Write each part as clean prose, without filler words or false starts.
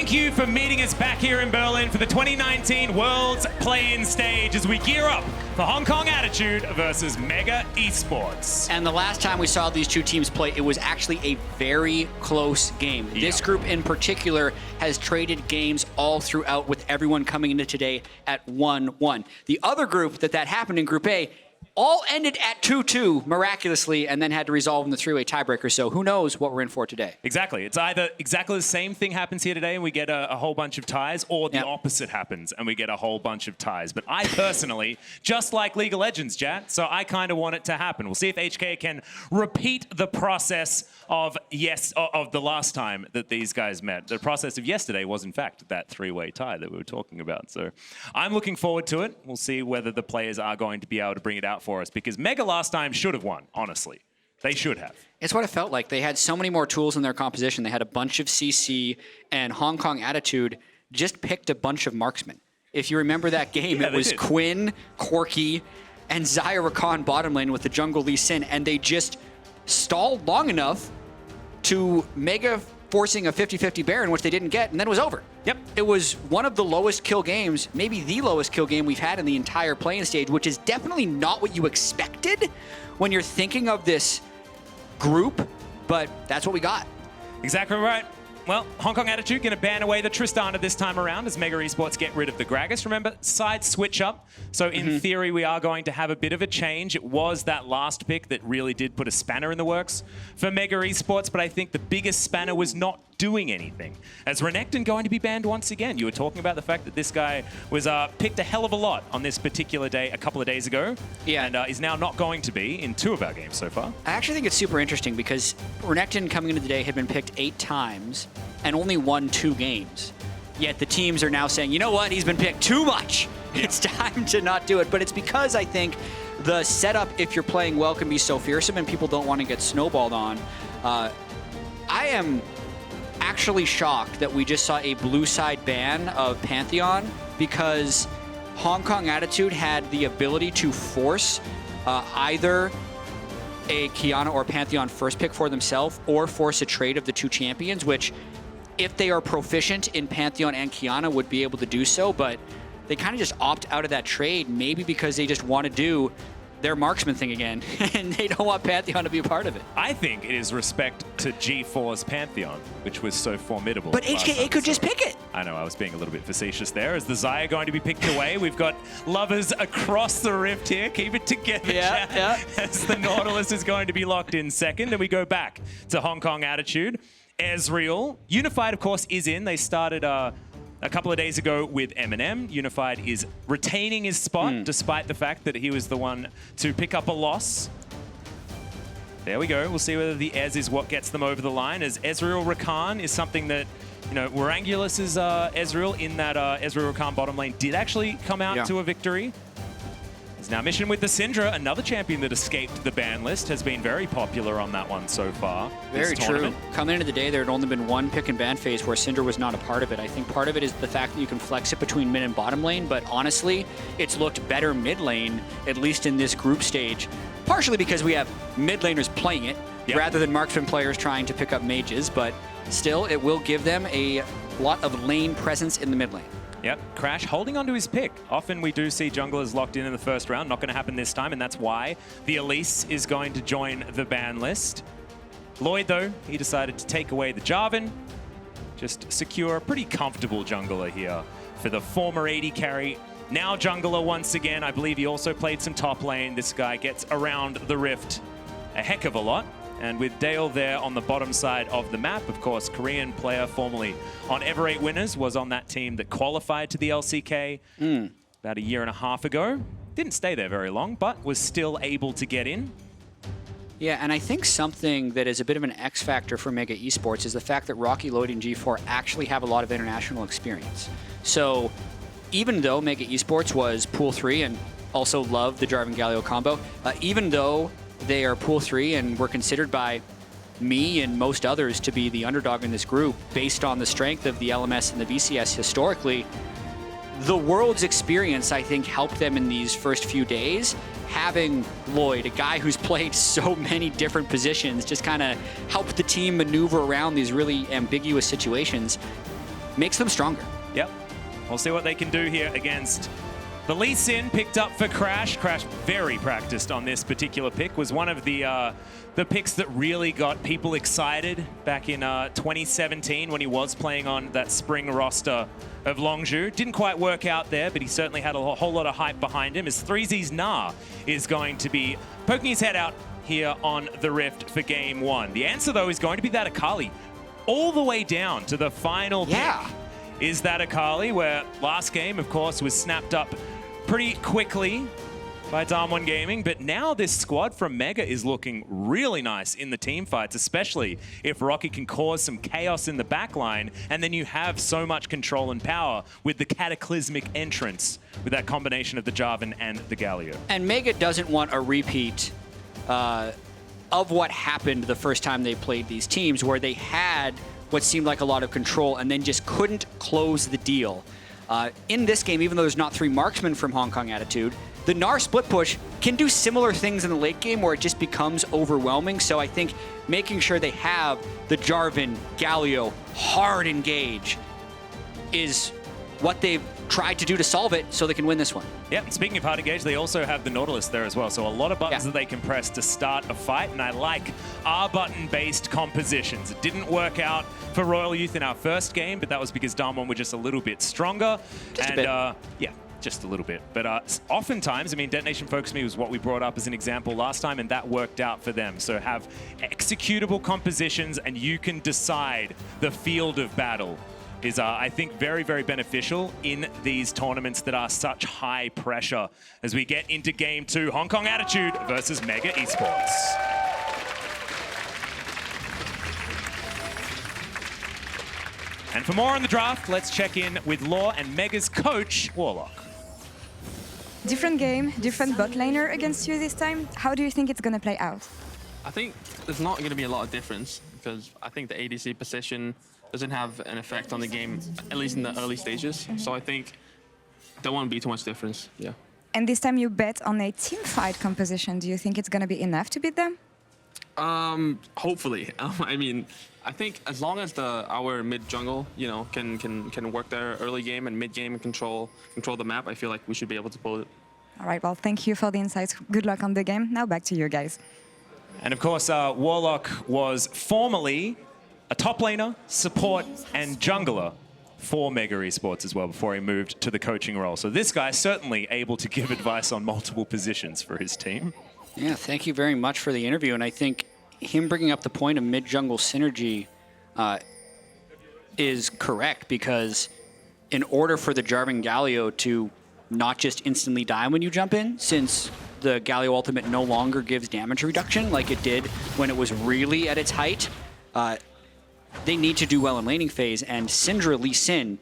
Thank you for meeting us back here in Berlin for the 2019 World's Play-In stage as we gear up for Hong Kong Attitude versus Mega Esports. And the last time we saw these two teams play, it was actually a very close game. Yeah. This group in particular has traded games all throughout, with everyone coming into today at 1-1. The other group that happened in Group A all ended at 2-2 miraculously and then had to resolve in the three-way tiebreaker. So who knows what we're in for today. Exactly. It's either exactly the same thing happens here today and we get a whole bunch of ties, or the opposite happens and we get a whole bunch of ties. But I personally just like League of Legends, Jat, so I kind of want it to happen. We'll see if HKA can repeat the process of the last time that these guys met. The process of yesterday was, in fact, that three-way tie that we were talking about. So I'm looking forward to it. We'll see whether the players are going to be able to bring it out for us, because Mega last time should have won, honestly. They should have. It's what it felt like. They had so many more tools in their composition. They had a bunch of CC, and Hong Kong Attitude just picked a bunch of marksmen. If you remember that game, it was Quinn, Corki, and Xayah Rakan bottom lane with the jungle Lee Sin, and they just stalled long enough to Mega forcing a 50-50 Baron, which they didn't get, and then it was over. Yep. It was one of the lowest kill games, maybe the lowest kill game we've had in the entire playing stage, which is definitely not what you expected when you're thinking of this group, but that's what we got. Exactly right. Well, Hong Kong Attitude going to ban away the Tristana this time around as Mega Esports get rid of the Gragas. Remember, side switch up. So in theory, we are going to have a bit of a change. It was that last pick that really did put a spanner in the works for Mega Esports, but I think the biggest spanner was not doing anything. As Renekton going to be banned once again. You were talking about the fact that this guy was picked a hell of a lot on this particular day a couple of days ago. Yeah. And is now not going to be in 2 of our games so far. I actually think it's super interesting because Renekton coming into the day had been picked 8 times and only won 2 games. Yet the teams are now saying, you know what, he's been picked too much. Yeah. It's time to not do it. But it's because I think the setup, if you're playing well, can be so fearsome and people don't want to get snowballed on. I am actually shocked that we just saw a blue side ban of Pantheon, because Hong Kong Attitude had the ability to force either a Qiyana or Pantheon first pick for themselves, or force a trade of the 2 champions, which, if they are proficient in Pantheon and Qiyana, would be able to do so, but they kind of just opt out of that trade, maybe because they just want to do their marksman thing again, and they don't want Pantheon to be a part of it. I think it is respect to G4's Pantheon, which was so formidable. But HKA could just pick it. I know, I was being a little bit facetious there. Is the Xayah going to be picked away? We've got lovers across the rift here. Keep it together, yeah. As the Nautilus is going to be locked in second, and we go back to Hong Kong Attitude. Ezreal. Unified, of course, is in. They started a couple of days ago with Eminem. Unified is retaining his spot, despite the fact that he was the one to pick up a loss. There we go. We'll see whether the Ez is what gets them over the line, as Ezreal Rakan is something that, you know, Warangulus is Ezreal in that Ezreal Rakan bottom lane did actually come out to a victory. He's now mission with the Syndra, another champion that escaped the ban list, has been very popular on that one so far. Very true. Coming into the day, there had only been 1 pick and ban phase where Syndra was not a part of it. I think part of it is the fact that you can flex it between mid and bottom lane, but honestly, it's looked better mid lane, at least in this group stage, partially because we have mid laners playing it, rather than marksman players trying to pick up mages, but still, it will give them a lot of lane presence in the mid lane. Yep, Crash holding onto his pick. Often we do see junglers locked in the first round. Not going to happen this time, and that's why the Elise is going to join the ban list. Lloyd, though, he decided to take away the Jarvan. Just secure a pretty comfortable jungler here for the former AD carry. Now jungler once again. I believe he also played some top lane. This guy gets around the rift a heck of a lot. And with DeuL there on the bottom side of the map, of course, Korean player formerly on Ever 8 Winners, was on that team that qualified to the LCK about 1.5 years ago. Didn't stay there very long, but was still able to get in. Yeah, and I think something that is a bit of an X factor for Mega Esports is the fact that Rockky, Lloyd, and G4 actually have a lot of international experience. So even though Mega Esports was Pool 3 and also loved the Jarvan Galio combo, even though they are Pool 3 and were considered by me and most others to be the underdog in this group based on the strength of the LMS and the VCS historically, the world's experience, I think, helped them in these first few days. Having Lloyd, a guy who's played so many different positions, just kind of helped the team maneuver around these really ambiguous situations. makes them stronger. Yep. We'll see what they can do here against the Lee Sin, picked up for Crash. Crash, very practiced on this particular pick, was one of the picks that really got people excited back in 2017 when he was playing on that spring roster of Longzhu. Didn't quite work out there, but he certainly had a whole lot of hype behind him, as 3Z's Gnar is going to be poking his head out here on the Rift for Game 1. The answer, though, is going to be that Akali. All the way down to the final pick is that Akali, where last game, of course, was snapped up pretty quickly by Damwon Gaming, but now this squad from Mega is looking really nice in the team fights, especially if Rockky can cause some chaos in the backline, and then you have so much control and power with the cataclysmic entrance with that combination of the Jarvan and the Galio. And Mega doesn't want a repeat of what happened the first time they played these teams, where they had what seemed like a lot of control and then just couldn't close the deal. In this game, even though there's not 3 marksmen from Hong Kong Attitude, the Gnar split push can do similar things in the late game where it just becomes overwhelming. So I think making sure they have the Jarvan, Galio, hard engage is what they've tried to do to solve it so they can win this one. Yeah, and speaking of hard engage, they also have the Nautilus there as well. So a lot of buttons that they can press to start a fight, and I like R button-based compositions. It didn't work out for Royal Youth in our first game, but that was because Damwon were just a little bit stronger. Just a bit. Yeah, just a little bit. But oftentimes, I mean, Detonation Focus Me was what we brought up as an example last time, and that worked out for them. So have executable compositions, and you can decide the field of battle is, I think, very, very beneficial in these tournaments that are such high pressure as we get into Game 2, Hong Kong Attitude versus Mega Esports. And for more on the draft, let's check in with Law and Mega's coach, Warlock. Different game, different bot laner against you this time. How do you think it's going to play out? I think there's not going to be a lot of difference, because I think the ADC position doesn't have an effect on the game, at least in the early stages. So I think there won't be too much difference, yeah. And this time you bet on a team fight composition. Do you think it's going to be enough to beat them? Hopefully. I mean, I think as long as our mid jungle, you know, can work their early game and mid game and control the map, I feel like we should be able to pull it. All right, well, thank you for the insights. Good luck on the game. Now back to you guys. And of course, Warlock was formerly a top laner, support, and jungler for Mega Esports as well before he moved to the coaching role. So this guy certainly able to give advice on multiple positions for his team. Yeah, thank you very much for the interview. And I think him bringing up the point of mid-jungle synergy is correct, because in order for the Jarvan Galio to not just instantly die when you jump in, since the Galio ultimate no longer gives damage reduction like it did when it was really at its height, they need to do well in laning phase, and Syndra Lee Sin,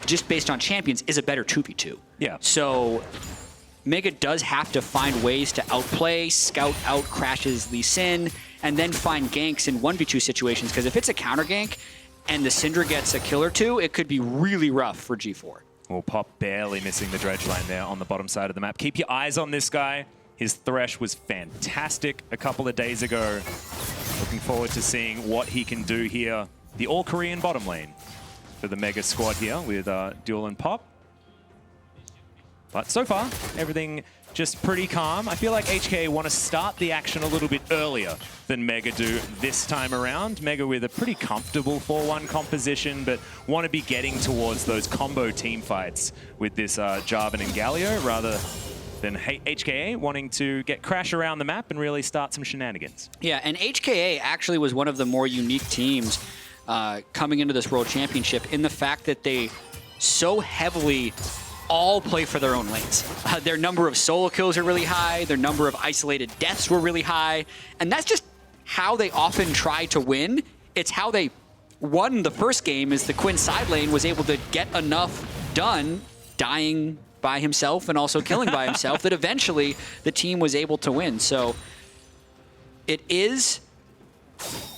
just based on champions, is a better 2v2. Yeah. So Mega does have to find ways to outplay, scout out Crash's Lee Sin, and then find ganks in 1v2 situations, because if it's a counter gank and the Syndra gets a kill or two, it could be really rough for G4. Well, Pop barely missing the dredge line there on the bottom side of the map. Keep your eyes on this guy. His Thresh was fantastic a couple of days ago. Looking forward to seeing what he can do here. The all-Korean bottom lane for the Mega squad here with DeuL and Pop. But so far, everything just pretty calm. I feel like HKA want to start the action a little bit earlier than Mega do this time around. Mega with a pretty comfortable 4-1 composition, but want to be getting towards those combo team fights with this Jarvan and Galio, rather than HKA wanting to get Crash around the map and really start some shenanigans. Yeah, and HKA actually was one of the more unique teams coming into this World Championship in the fact that they so heavily all play for their own lanes. Their number of solo kills are really high, their number of isolated deaths were really high, and that's just how they often try to win. It's how they won the first game, is the Quinn side lane was able to get enough done, dying by himself and also killing by himself, that eventually the team was able to win. So it is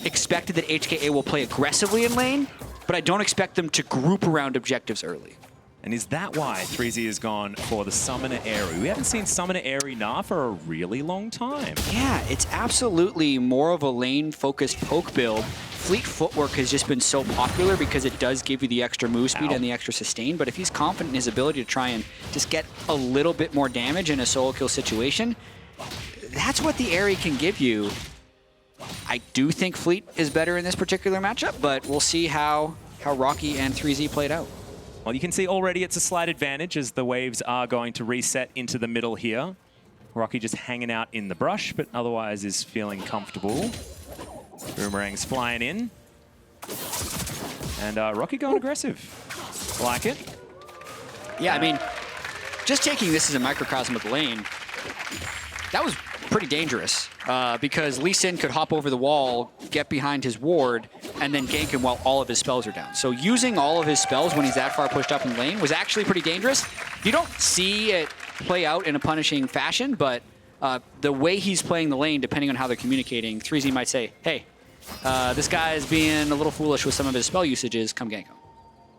expected that HKA will play aggressively in lane, but I don't expect them to group around objectives early. And is that why 3Z has gone for the Summoner Aerie? We haven't seen Summoner Aerie Gnar for a really long time. Yeah, it's absolutely more of a lane-focused poke build Fleet footwork has just been so popular because it does give you the extra move speed and the extra sustain, but if he's confident in his ability to try and just get a little bit more damage in a solo kill situation, that's what the Aerie can give you. I do think Fleet is better in this particular matchup, but we'll see how Rockky and 3Z played out. Well, you can see already it's a slight advantage as the waves are going to reset into the middle here. Rockky just hanging out in the brush, but otherwise is feeling comfortable. Boomerang's flying in. And Rockky going aggressive. Like it. Yeah, I mean, just taking this as a microcosm of the lane, that was pretty dangerous because Lee Sin could hop over the wall, get behind his ward, and then gank him while all of his spells are down. So using all of his spells when he's that far pushed up in the lane was actually pretty dangerous. You don't see it play out in a punishing fashion, but the way he's playing the lane, depending on how they're communicating, 3Z might say, hey, this guy is being a little foolish with some of his spell usages, come gank him.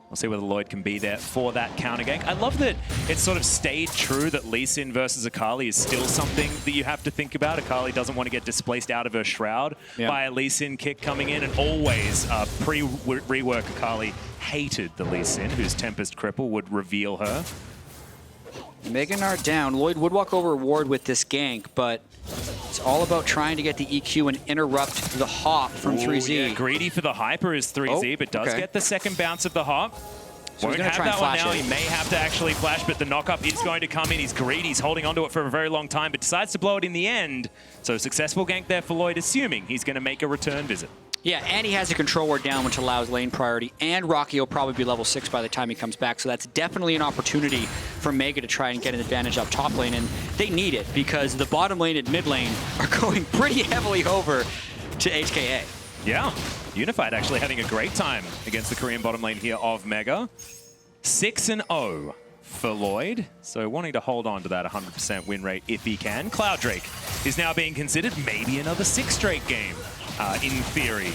We'll see whether Lloyd can be there for that counter gank. I love that it's sort of stayed true that Lee Sin versus Akali is still something that you have to think about. Akali doesn't want to get displaced out of her shroud by a Lee Sin kick coming in, and always pre-rework Akali hated the Lee Sin, whose Tempest Cripple would reveal her. Gnar down. Lloyd would walk over ward with this gank, but it's all about trying to get the EQ and interrupt the hop from 3Z. Yeah, greedy for the hyper is 3Z, but does get the second bounce of the hop. So Won't have that one now. He may have to actually flash, but the knock-up is going to come in. He's greedy. He's holding onto it for a very long time, but decides to blow it in the end. So successful gank there for Lloyd, assuming he's going to make a return visit. Yeah, and he has a control ward down, which allows lane priority, and Rockky will probably be level 6 by the time he comes back, so that's definitely an opportunity for Mega to try and get an advantage up top lane, and they need it, because the bottom lane and mid lane are going pretty heavily over to HKA. Yeah, Unified actually having a great time against the Korean bottom lane here of Mega. 6-0 for Lloyd, so wanting to hold on to that 100% win rate if he can. Cloud Drake is now being considered maybe another 6 straight game. In theory.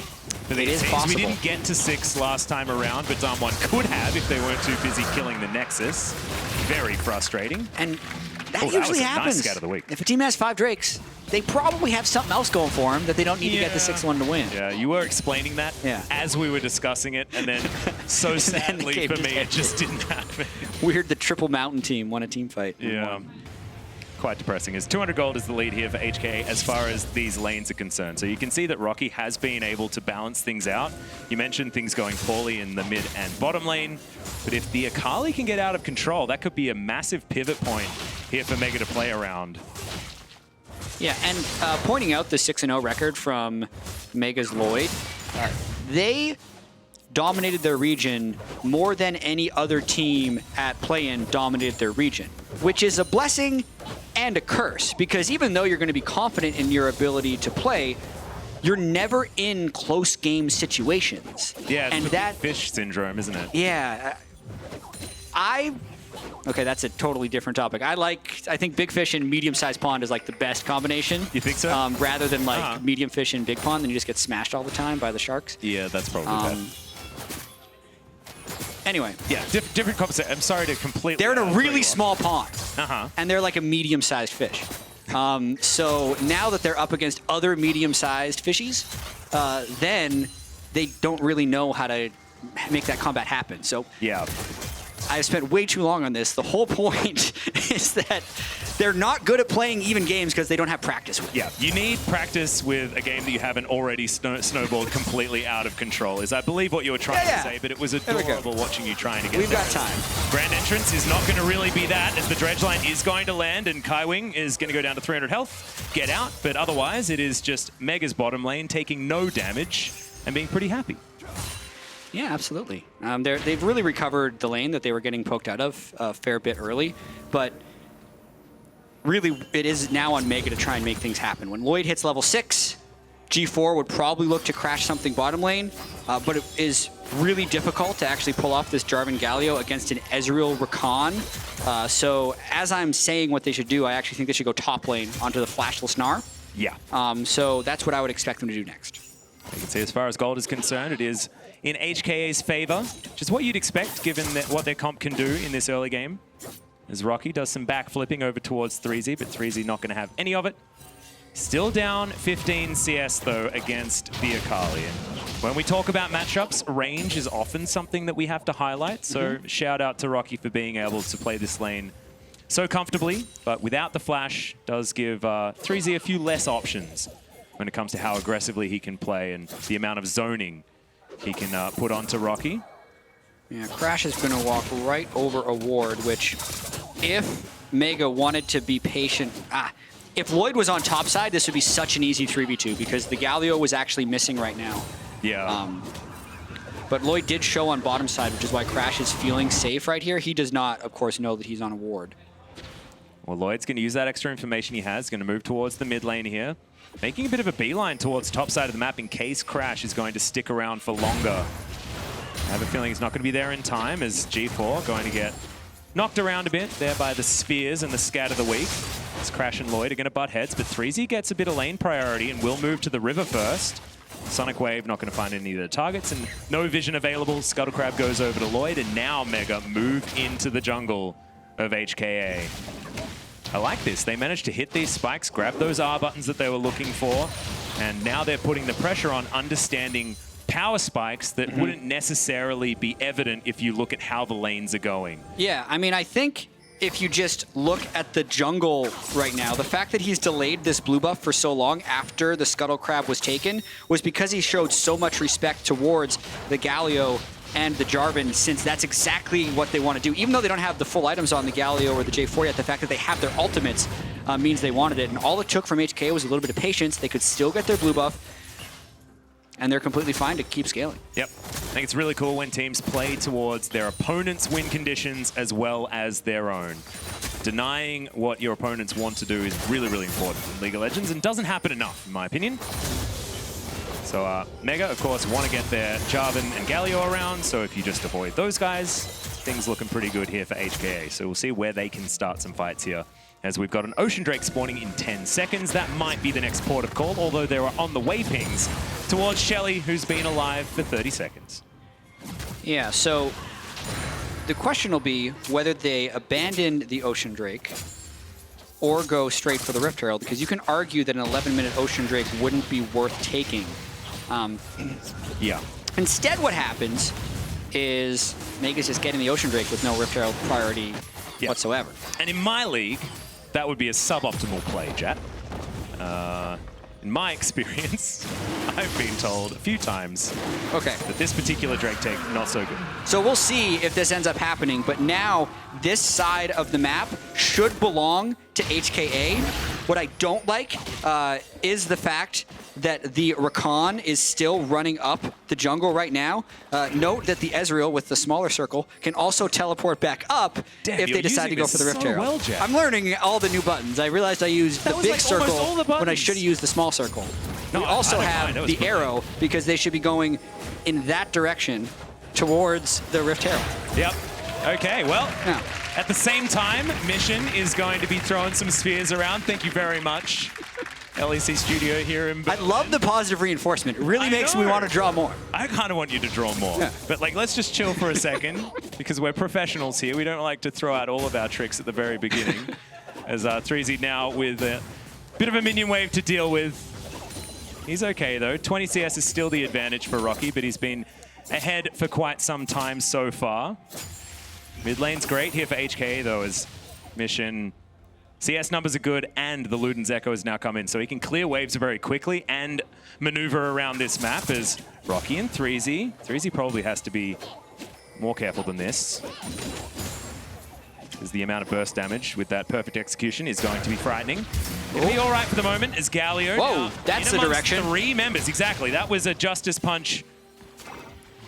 But it is possible. We didn't get to 6 last time around, but someone could have if they weren't too busy killing the Nexus. Very frustrating. And that usually happens. Nice scout of the week. If a team has 5 Drakes, they probably have something else going for them that they don't need to get the 6-1 to win. Yeah, you were explaining that as we were discussing it, and then so sadly for me, it just didn't happen. Weird, the Triple Mountain team won a team fight. Yeah. Quite depressing. As 200 gold is the lead here for HKA as far as these lanes are concerned. So you can see that Rockky has been able to balance things out. You mentioned things going poorly in the mid and bottom lane, but if the Akali can get out of control, that could be a massive pivot point here for Mega to play around. Yeah, and pointing out the 6-0 record from Mega's Lloyd, they dominated their region more than any other team at play-in dominated their region, which is a blessing and a curse, because even though you're going to be confident in your ability to play, you're never in close game situations. Yeah, and that fish syndrome, isn't it? Yeah. Okay, that's a totally different topic. I think big fish and medium-sized pond is like the best combination. You think so? Rather than like medium fish and big pond, then you just get smashed all the time by the sharks. Yeah, that's probably bad. Anyway. Yeah, different conversation. I'm sorry to completely... They're in a really small pond. Uh-huh. And they're like a medium-sized fish. So now that they're up against other medium-sized fishies, then they don't really know how to make that combat happen. So yeah, I've spent way too long on this. The whole point is that they're not good at playing even games because they don't have practice with it. Yeah, you need practice with a game that you haven't already snowballed completely out of control, is I believe what you were trying to say, but it was adorable watching you trying to get We've got time. Grand Entrance is not going to really be that, as the dredge line is going to land and Kaiwing is going to go down to 300 health, get out, but otherwise it is just Mega's bottom lane taking no damage and being pretty happy. Yeah, absolutely. They've really recovered the lane that they were getting poked out of a fair bit early, but really it is now on Mega to try and make things happen. When Lloyd hits level 6, G4 would probably look to crash something bottom lane, but it is really difficult to actually pull off this Jarvan Galio against an Ezreal Rakan. So as I'm saying what they should do, I actually think they should go top lane onto the flashless Gnar. Yeah. So that's what I would expect them to do next. You can see as far as gold is concerned, it is in HKA's favor, which is what you'd expect given what their comp can do in this early game. As Rockky does some back flipping over towards 3Z, but 3Z not going to have any of it. Still down 15 CS though against the Akali. When we talk about matchups, range is often something that we have to highlight. So shout out to Rockky for being able to play this lane so comfortably, but without the flash, does give 3Z a few less options when it comes to how aggressively he can play and the amount of zoning he can put onto Rockky. Yeah, Crash is going to walk right over a ward, which if Mega wanted to be patient... if Lloyd was on top side, this would be such an easy 3v2 because the Galio was actually missing right now. Yeah. But Lloyd did show on bottom side, which is why Crash is feeling safe right here. He does not, of course, know that he's on a ward. Well, Lloyd's going to use that extra information he has, going to move towards the mid lane here, making a bit of a beeline towards top side of the map in case Crash is going to stick around for longer. I have a feeling he's not going to be there in time as G4 going to get knocked around a bit there by the spears and the scat of the week. As Crash and Lloyd are going to butt heads, but 3Z gets a bit of lane priority and will move to the river first. Sonic Wave not going to find any of the targets and no vision available. Scuttle Crab goes over to Lloyd and now Mega move into the jungle of HKA. I like this. They managed to hit these spikes, grab those R buttons that they were looking for, and now they're putting the pressure on understanding power spikes that wouldn't necessarily be evident if you look at how the lanes are going. Yeah, I mean, I think if you just look at the jungle right now, the fact that he's delayed this blue buff for so long after the Scuttle Crab was taken was because he showed so much respect towards the Galio and the Jarvan, since that's exactly what they want to do. Even though they don't have the full items on the Galio or the J4 yet, the fact that they have their ultimates means they wanted it. And all it took from HKA was a little bit of patience. They could still get their blue buff, and they're completely fine to keep scaling. Yep. I think it's really cool when teams play towards their opponent's win conditions as well as their own. Denying what your opponents want to do is really, really important in League of Legends and doesn't happen enough, in my opinion. So Mega, of course, want to get their Jarvan and Galio around, so if you just avoid those guys, things looking pretty good here for HKA. So we'll see where they can start some fights here. As we've got an Ocean Drake spawning in 10 seconds. That might be the next port of call, although there are on the way pings towards Shelly, who's been alive for 30 seconds. Yeah, so the question will be whether they abandon the Ocean Drake or go straight for the Rift Herald, because you can argue that an 11-minute Ocean Drake wouldn't be worth taking. Yeah. Instead, what happens is Mega's just getting the Ocean Drake with no Rift Herald priority whatsoever. And in my league, that would be a suboptimal play, Jat. In my experience, I've been told a few times that this particular Drake take, not so good. So we'll see if this ends up happening, but now this side of the map should belong to HKA. What I don't like is the fact that the Rakan is still running up the jungle right now. Note that the Ezreal with the smaller circle can also teleport back up if they decide to go for the Rift Herald. I'm learning all the new buttons. I realized I used the big circle when I should have used the small circle. We also have the arrow because they should be going in that direction towards the Rift Herald. Yep. Okay, well, at the same time, Mission is going to be throwing some spheres around. Thank you very much. LEC Studio here in Berlin. I love the positive reinforcement. It really makes me want to draw more. I kind of want you to draw more. Yeah. But like, let's just chill for a second because we're professionals here. We don't like to throw out all of our tricks at the very beginning. As 3Z now with a bit of a minion wave to deal with. He's okay though. 20 CS is still the advantage for Rockky, but he's been ahead for quite some time so far. Mid lane's great here for HKA though, as Mission CS numbers are good and the Luden's Echo has now come in, so he can clear waves very quickly and maneuver around this map as Rockky and 3Z. 3Z probably has to be more careful than this, as the amount of burst damage with that perfect execution is going to be frightening. It'll be all right for the moment as Galio. Whoa, that's the direction. 3 members, exactly. That was a Justice Punch.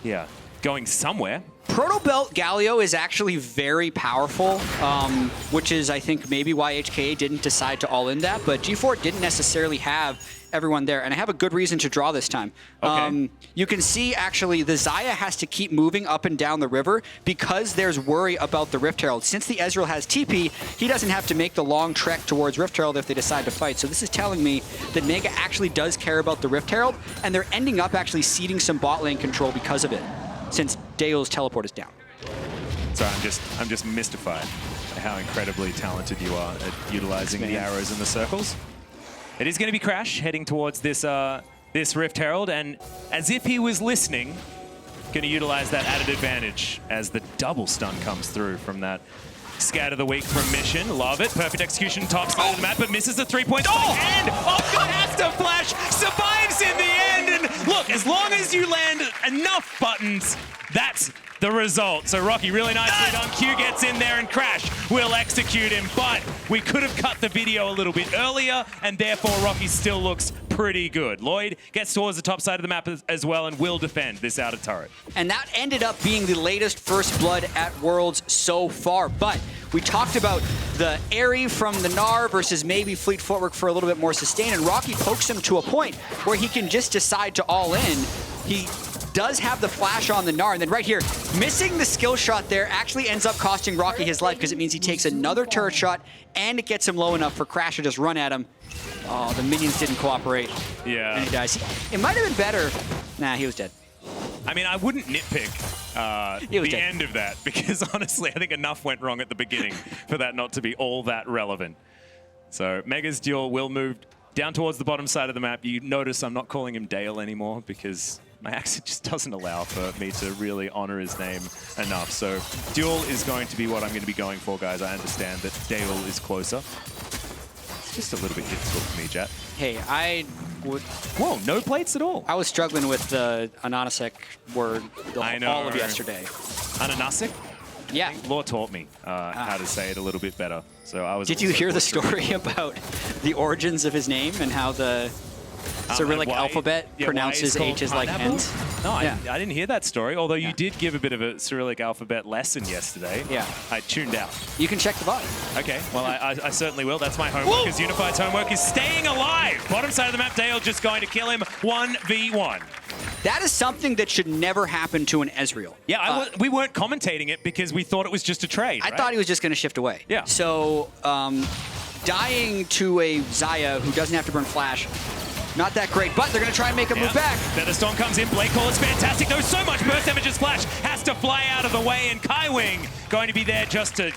Yeah, going somewhere. Proto Belt Galio is actually very powerful, which is, I think, maybe why HKA didn't decide to all in that, but G4 didn't necessarily have everyone there, and I have a good reason to draw this time. Okay. You can see, actually, the Xayah has to keep moving up and down the river because there's worry about the Rift Herald. Since the Ezreal has TP, he doesn't have to make the long trek towards Rift Herald if they decide to fight. So this is telling me that Mega actually does care about the Rift Herald, and they're ending up actually ceding some bot lane control because of it, since DeuL's teleport is down. Sorry, I'm just mystified at how incredibly talented you are at utilizing the arrows and the circles. It is going to be Crash heading towards this this Rift Herald, and as if he was listening, going to utilize that added advantage as the double stun comes through from that Scat of the Week from Mission. Love it. Perfect execution top side of the map, but misses the 3-point. Oh! And Oscar has to flash, survives in the end. And look, as long as you land enough buttons, that's the result. So Rockky, really nicely done. Q gets in there and Crash will execute him, but we could have cut the video a little bit earlier, and therefore Rockky still looks pretty good. Lloyd gets towards the top side of the map as well and will defend this outer turret. And that ended up being the latest First Blood at Worlds so far. But we talked about the Airy from the Gnar versus maybe Fleet Footwork for a little bit more sustain, and Rockky pokes him to a point where he can just decide to all in. He does have the flash on the Gnar, and then right here, missing the skill shot there actually ends up costing Rockky his life because it means he takes another turret shot and it gets him low enough for Crash to just run at him. Oh, the minions didn't cooperate. Yeah. And he dies. It might have been better. Nah, he was dead. I mean, I wouldn't nitpick the end of that because honestly, I think enough went wrong at the beginning for that not to be all that relevant. So Mega's DeuL will move down towards the bottom side of the map. You notice I'm not calling him DeuL anymore because my accent just doesn't allow for me to really honor his name enough. So DeuL is going to be what I'm going to be going for, guys. I understand that DeuL is closer. It's just a little bit difficult for me, Jat. Hey, I would... Whoa, no plates at all. I was struggling with the Ananasek word all of yesterday. Ananasek? Yeah. Law taught me how to say it a little bit better. So I was. Did you hear the story about the origins of his name and how the Cyrillic alphabet pronounces H's like N's? No, I didn't hear that story, although you did give a bit of a Cyrillic alphabet lesson yesterday. Yeah. I tuned out. You can check the VOD. Okay, well, I certainly will. That's my homework, because Unified's homework is staying alive. Bottom side of the map, DeuL just going to kill him 1v1. That is something that should never happen to an Ezreal. Yeah, we weren't commentating it because we thought it was just a trade, I thought he was just going to shift away. Yeah. So, dying to a Xayah who doesn't have to burn flash, not that great, but they're going to try and make a move back. Then the storm comes in. Blake Call is fantastic. There's so much burst damage as Flash has to fly out of the way, and Kaiwing going to be there just to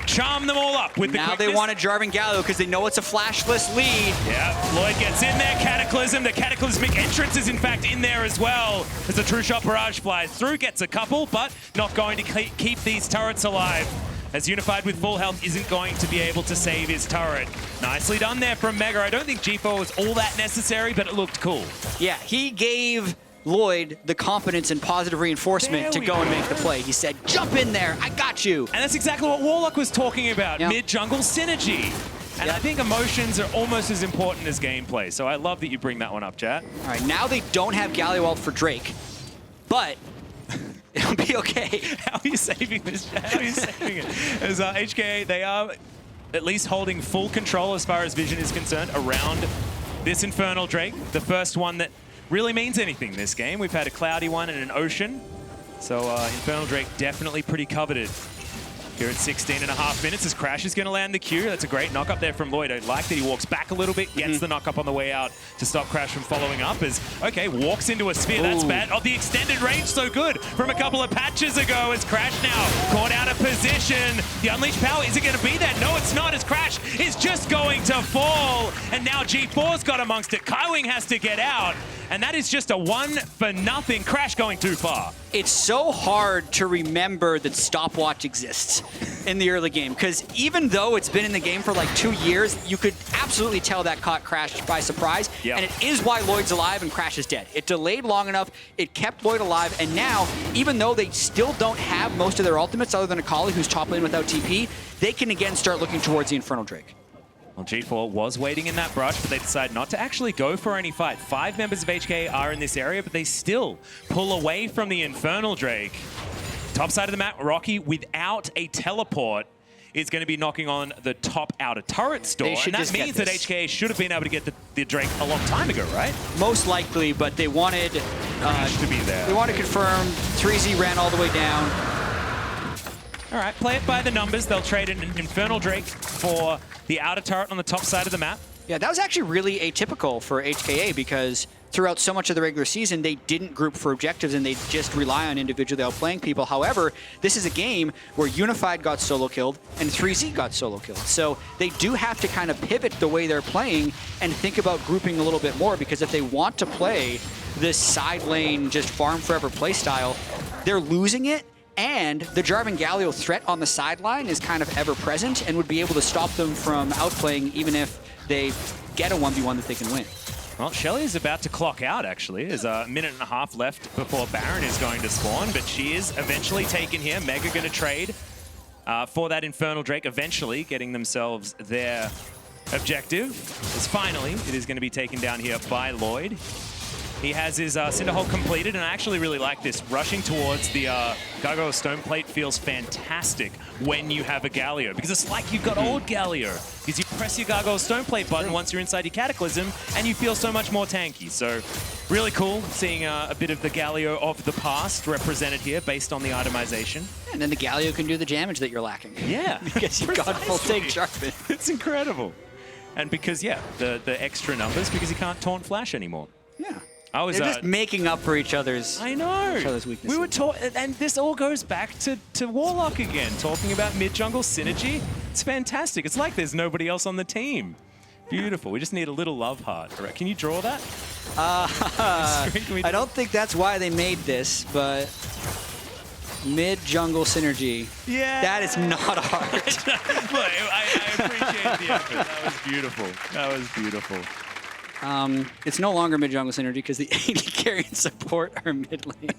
charm them all up with the Now quickness. they want to Jarvan Galio because they know it's a flashless lead. Yeah, Lloyd gets in there. Cataclysm. The Cataclysmic entrance is in fact in there as well. As the True Shot Barrage flies through, gets a couple, but not going to keep these turrets alive. As Unified with full health isn't going to be able to save his turret. Nicely done there from Mega. I don't think G4 was all that necessary, but it looked cool. Yeah, he gave Lloyd the confidence and positive reinforcement to go and make the play. He said, jump in there, I got you. And that's exactly what Warlock was talking about, mid-jungle synergy. And I think emotions are almost as important as gameplay. So I love that you bring that one up, chat. All right, now they don't have Galio ult for Drake, but it'll be okay. How are you saving this? How are you saving it? As HKA, they are at least holding full control as far as vision is concerned around this Infernal Drake. The first one that really means anything this game. We've had a cloudy one and an ocean. So Infernal Drake definitely pretty coveted. Here at 16.5 minutes as Crash is going to land the Q. That's a great knock up there from Lloyd. I like that he walks back a little bit, gets the knock up on the way out to stop Crash from following up. As, okay, walks into a sphere. That's bad. Oh, the extended range so good from a couple of patches ago as Crash now caught out of position. The unleashed power, is it going to be there? No, it's not, as Crash is just going to fall. And now G4's got amongst it. Kaiwing has to get out. And that is just a 1-for-0. Crash going too far. It's so hard to remember that stopwatch exists in the early game, because even though it's been in the game for like 2 years, you could absolutely tell that caught Crash by surprise. And it is why Lloyd's alive and Crash is dead. It delayed long enough, it kept Lloyd alive, and now, even though they still don't have most of their ultimates other than Akali, who's top lane without TP, they can again start looking towards the Infernal Drake. Well, G4 was waiting in that brush, but they decide not to actually go for any fight. 5 members of HKA are in this area, but they still pull away from the Infernal Drake. Top side of the map, Rockky, without a teleport, is going to be knocking on the top outer turret store. And that means that HKA should have been able to get the Drake a long time ago, right? Most likely, but they wanted to be there. They want to confirm 3Z ran all the way down. All right, play it by the numbers. They'll trade an Infernal Drake for the outer turret on the top side of the map. Yeah, that was actually really atypical for HKA because throughout so much of the regular season, they didn't group for objectives and they just rely on individually outplaying people. However, this is a game where Unified got solo killed and 3Z got solo killed. So they do have to kind of pivot the way they're playing and think about grouping a little bit more, because if they want to play this side lane, just farm forever play style, they're losing it. And the Jarvan Galio threat on the sideline is kind of ever present and would be able to stop them from outplaying even if they get a 1v1 that they can win. Well, Shelly is about to clock out, actually. There's a minute and a half left before Baron is going to spawn, but she is eventually taken here. Mega going to trade for that Infernal Drake, eventually getting themselves their objective. As finally, it is going to be taken down here by Lloyd. He has his Cinder Hulk completed, and I actually really like this. Rushing towards the Gargoyle Stone Plate feels fantastic when you have a Galio, because it's like you've got old Galio, because you press your Gargoyle Stone Plate button once you're inside your Cataclysm, and you feel so much more tanky. So really cool seeing a bit of the Galio of the past represented here based on the itemization. And then the Galio can do the damage that you're lacking. Yeah. Because you've got full take Jarvan. It's incredible. And because, yeah, the extra numbers, because you can't taunt flash anymore. Yeah. They're just making up for each other's weaknesses. We were and this all goes back to Warlock again, talking about mid-jungle synergy. It's fantastic. It's like there's nobody else on the team. Beautiful. We just need a little love heart. Can you draw that? I don't think that's why they made this, but mid-jungle synergy. Yeah. That is not hard. Look, I appreciate the effort. That was beautiful. That was beautiful. It's no longer mid-jungle synergy because the AD carry and support are mid lane.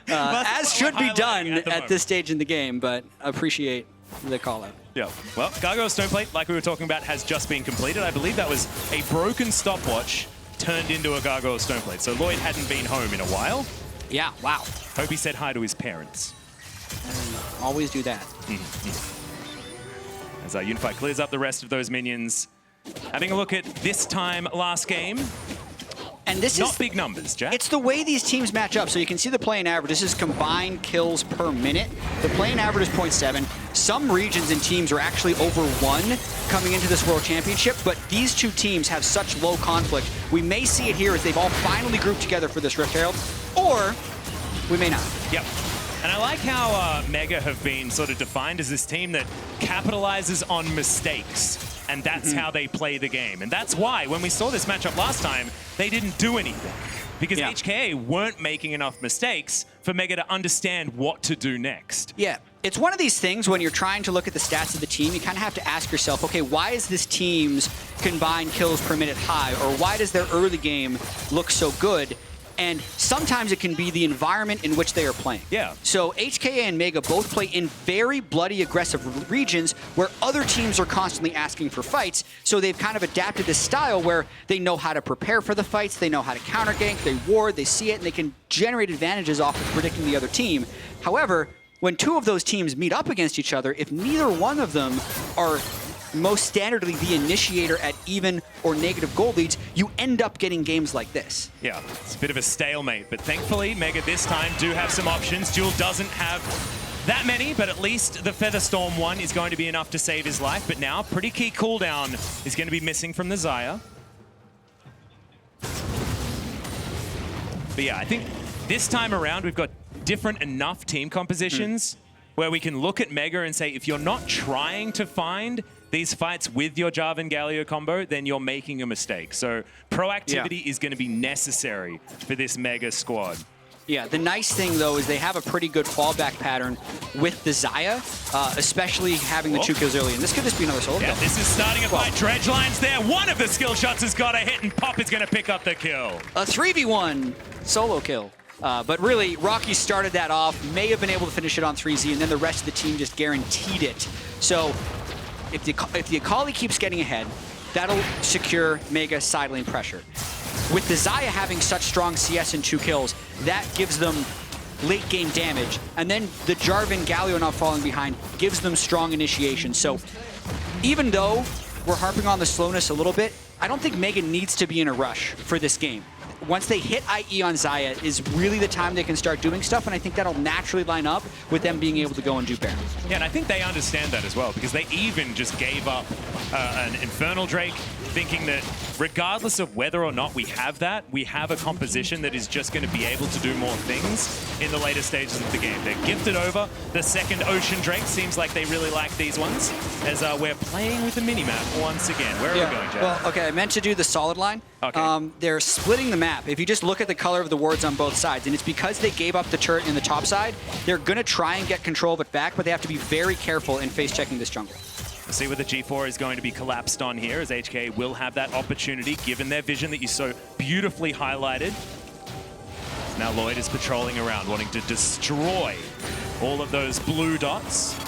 As should be done at this stage in the game, but appreciate the call-out. Yeah. Well, Gargoyle Stoneplate, like we were talking about, has just been completed. I believe that was a broken stopwatch turned into a Gargoyle Stoneplate. So Lloyd hadn't been home in a while. Yeah, wow. Hope he said hi to his parents. Always do that. As Unified clears up the rest of those minions. Having a look at this time last game. And this Not is big numbers, Jack. It's the way these teams match up. So you can see the playing average. This is combined kills per minute. The playing average is 0.7. Some regions and teams are actually over 1 coming into this World Championship, but these two teams have such low conflict. We may see it here as they've all finally grouped together for this Rift Herald, or we may not. Yep. And I like how Mega have been sort of defined as this team that capitalizes on mistakes. And that's how they play the game. And that's why, when we saw this matchup last time, they didn't do anything. Because HKA weren't making enough mistakes for Mega to understand what to do next. Yeah, it's one of these things when you're trying to look at the stats of the team, you kind of have to ask yourself, okay, why is this team's combined kills per minute high? Or why does their early game look so good? And sometimes it can be the environment in which they are playing. Yeah. So HKA and Mega both play in very bloody aggressive regions where other teams are constantly asking for fights. So they've kind of adapted this style where they know how to prepare for the fights, they know how to counter gank, they ward, they see it, and they can generate advantages off of predicting the other team. However, when two of those teams meet up against each other, if neither one of them are most standardly the initiator at even or negative gold leads, you end up getting games like this. Yeah, it's a bit of a stalemate, but thankfully Mega this time do have some options. DeuL doesn't have that many, but at least the Featherstorm one is going to be enough to save his life. But now, pretty key cooldown is going to be missing from the Xayah. But yeah, I think this time around we've got different enough team compositions where we can look at Mega and say, if you're not trying to find these fights with your Jarvan Galio combo, then you're making a mistake. So proactivity is going to be necessary for this Mega squad. Yeah, the nice thing, though, is they have a pretty good fallback pattern with the Xayah, especially having the 2 kills early. And could this be another solo kill? This is starting a fight. Dredgeline's there. One of the skill shots has got a hit, and Pop is going to pick up the kill. A 3v1 solo kill. But really, Rockky started that off, may have been able to finish it on 3Z, and then the rest of the team just guaranteed it. So if the Akali keeps getting ahead, that'll secure Mega side lane pressure. With the Xayah having such strong CS and 2 kills, that gives them late game damage. And then the Jarvan Galio not falling behind gives them strong initiation. So even though we're harping on the slowness a little bit, I don't think Mega needs to be in a rush for this game. Once they hit IE on Xayah is really the time they can start doing stuff, and I think that'll naturally line up with them being able to go and do Baron. Yeah, and I think they understand that as well, because they even just gave up an Infernal Drake thinking that regardless of whether or not we have that, we have a composition that is just going to be able to do more things in the later stages of the game. They're gifted over. The second Ocean Drake seems like they really like these ones, as we're playing with the minimap once again. Where are we going, Jeff? Well, okay, I meant to do the solid line. Okay. They're splitting the map. If you just look at the color of the wards on both sides, and it's because they gave up the turret in the top side, they're going to try and get control of it back, but they have to be very careful in face-checking this jungle. We'll see where the G4 is going to be collapsed on here, as HKA will have that opportunity, given their vision that you so beautifully highlighted. Now Lloyd is patrolling around, wanting to destroy all of those blue dots.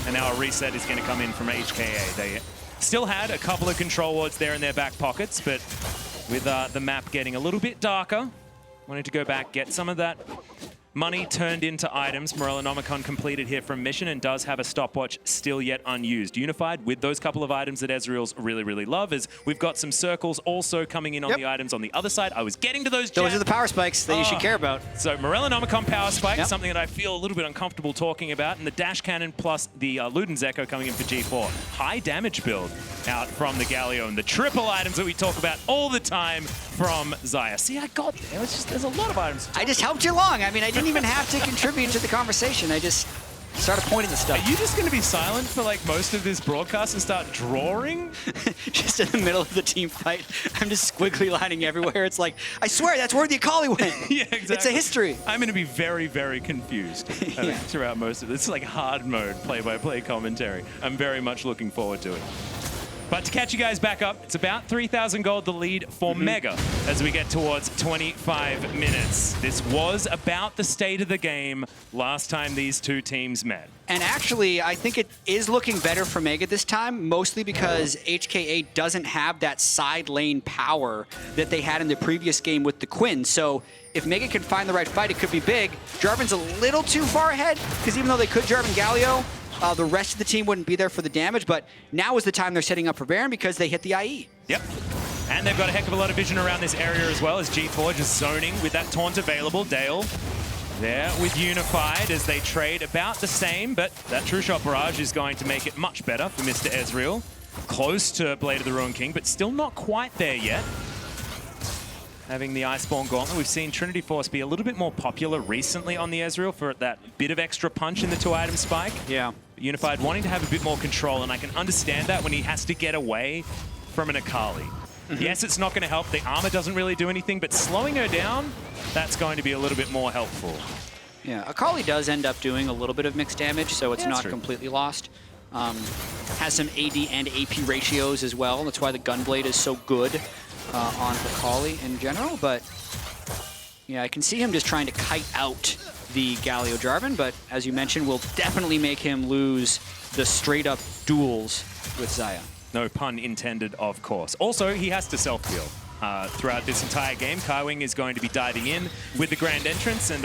And now a reset is going to come in from HKA. They still had a couple of control wards there in their back pockets, but with the map getting a little bit darker, wanted to go back, get some of that money turned into items. Morellonomicon completed here from Mission and does have a stopwatch still yet unused. Unified with those couple of items that Ezreal's really, really love, is we've got some circles also coming in on the items on the other side. I was getting to those. Those are the power spikes that you should care about. So Morellonomicon power spike, something that I feel a little bit uncomfortable talking about, and the dash cannon plus the Luden's Echo coming in for G4. High damage build out from the Galio, and the triple items that we talk about all the time from Xayah. See, I got there. It's just, there's a lot of items. I just helped you along. I mean, I didn't even have to contribute to the conversation. I just started pointing the stuff. Are you just going to be silent for like most of this broadcast and start drawing? Just in the middle of the team fight, I'm just squiggly lining everywhere. It's like, I swear, that's where the Akali went. Yeah, exactly. It's a history. I'm going to be very, very confused throughout most of this. It's like hard mode play-by-play commentary. I'm very much looking forward to it. But to catch you guys back up, it's about 3,000 gold, the lead for Mega as we get towards 25 minutes. This was about the state of the game last time these two teams met. And actually, I think it is looking better for Mega this time, mostly because HKA doesn't have that side lane power that they had in the previous game with the Quinn. So if Mega can find the right fight, it could be big. Jarvan's a little too far ahead, because even though they could Jarvan Galio, the rest of the team wouldn't be there for the damage, but now is the time they're setting up for Baron because they hit the IE. Yep. And they've got a heck of a lot of vision around this area as well, as G4 just zoning with that taunt available. DeuL there with Unified as they trade about the same, but that True Shot Barrage is going to make it much better for Mr. Ezreal. Close to Blade of the Ruined King, but still not quite there yet. Having the Iceborne Gauntlet, we've seen Trinity Force be a little bit more popular recently on the Ezreal for that bit of extra punch in the 2-item spike. Yeah. Unified wanting to have a bit more control, and I can understand that when he has to get away from an Akali. Yes, it's not going to help. The armor doesn't really do anything, but slowing her down, that's going to be a little bit more helpful. Yeah, Akali does end up doing a little bit of mixed damage, so it's not true. completely lost. Has some AD and AP ratios as well. That's why the Gunblade is so good on Akali in general. But yeah, I can see him just trying to kite out the Galio Jarvan, but as you mentioned, will definitely make him lose the straight-up duels with Xayah. No pun intended, of course. Also, he has to self-heal throughout this entire game. Kaiwing is going to be diving in with the Grand Entrance, and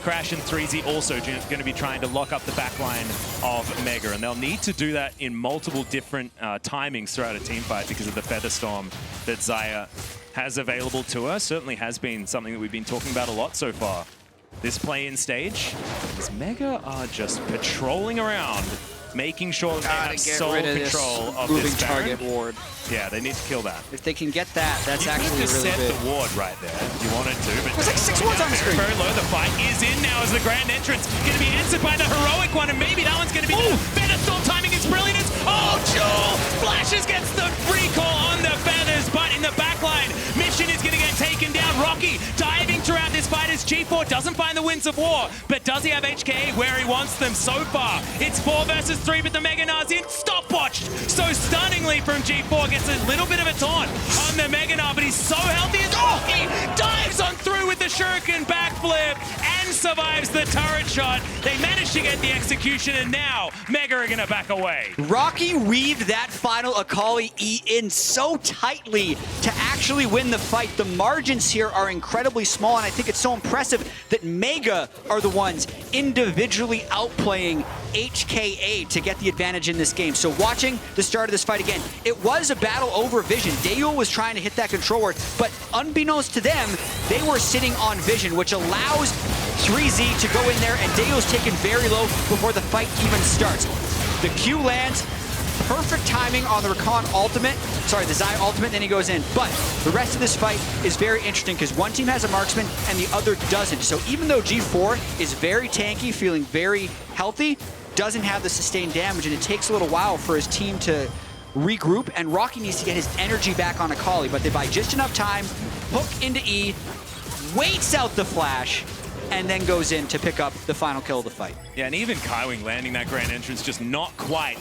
Crash and 3Z also going to be trying to lock up the backline of Mega, and they'll need to do that in multiple different timings throughout a team fight because of the Feather Storm that Xayah has available to her. Certainly has been something that we've been talking about a lot so far. This play-in stage, as Mega are just patrolling around, making sure that they have sole control of this target ward. Yeah, they need to kill that. If they can get that, that's actually You could really set big. the ward right there if you wanted to. But There's like 6 wards on the screen. Very low. The fight is in now as the Grand Entrance going to be answered by the heroic one, and maybe that one's going to be better. Storm timing is brilliant. Oh, Jewel flashes, gets the recall on the feathers, but in the backline, Mission is going to get taken down. Rockky diving throughout this fight as G4 doesn't find the Winds of War, but does he have HKA where he wants them so far? It's 4 versus 3, but the Mega Gnar's in. Stopwatched so stunningly from G4, gets a little bit of a taunt on the Mega Gnar, but he's so healthy as Rockky dives on through with the Shuriken backflip and survives the turret shot. They managed to get the execution, and now Mega are going to back away. Rockky weaved that final Akali E in so tightly to actually win the fight. The margins here are incredibly small, and I think it's so impressive that Mega are the ones individually outplaying HKA to get the advantage in this game. So watching the start of this fight again, it was a battle over vision. DeuL was trying to hit that control ward, but unbeknownst to them, they were sitting on vision, which allows 3Z to go in there, and DeuL's taken very low before the fight even starts. The Q lands, perfect timing on the Rakan ultimate, sorry, the Xayah ultimate, then he goes in. But the rest of this fight is very interesting because one team has a marksman and the other doesn't. So even though G4 is very tanky, feeling very healthy, doesn't have the sustained damage, and it takes a little while for his team to regroup, and Rockky needs to get his energy back on Akali, but they buy just enough time, hook into E, waits out the flash, and then goes in to pick up the final kill of the fight. Yeah, and even Kaiwing landing that grand entrance just not quite